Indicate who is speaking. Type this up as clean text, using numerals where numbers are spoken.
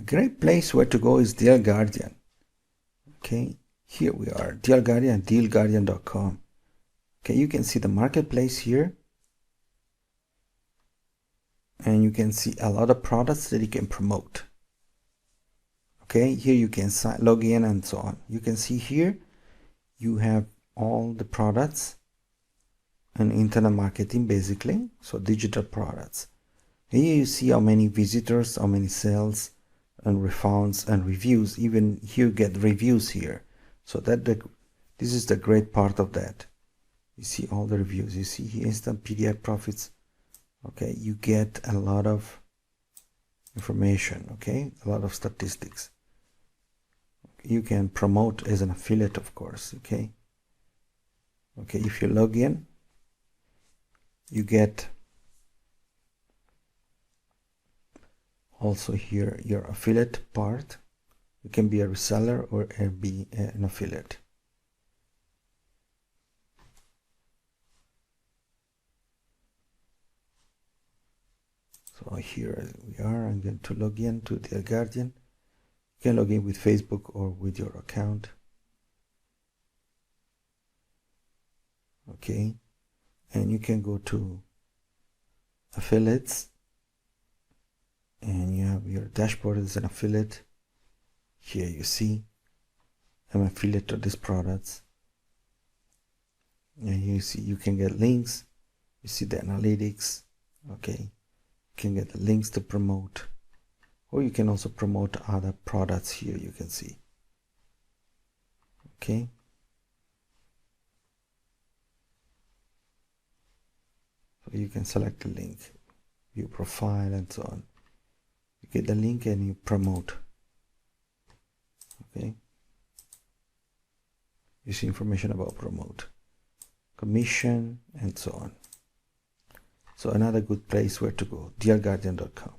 Speaker 1: great place where to go is Deal Guardian. Okay, here we are, Deal Guardian, dealguardian.com. Okay, you can see the marketplace here, and you can see a lot of products that you can promote. Okay, here you can log in and so on. You can see here you have all the products and internet marketing, basically, so digital products. Here you see how many visitors, how many sales and refunds and reviews. Even here you get reviews here, so that this is the great part of that. You see all the reviews, you see here instant PDF profits. Okay, you get a lot of information, okay, a lot of statistics. You can promote as an affiliate, of course. Okay, if you log in, you get also here your affiliate part. You can be a reseller or be an affiliate. So here we are. I'm going to log in to the Guardian. You can log in with Facebook or with your account. Okay, and you can go to affiliates, and you have your dashboard as an affiliate. Here you see I'm an affiliate of these products, and you see you can get links. You see the analytics. Okay, you can get the links to promote, or you can also promote other products. Here you can see. Okay, so you can select the link, view profile, and so on. You get the link and you promote. Okay, you see information about promote, commission, and so on. So another good place where to go, dealguardian.com.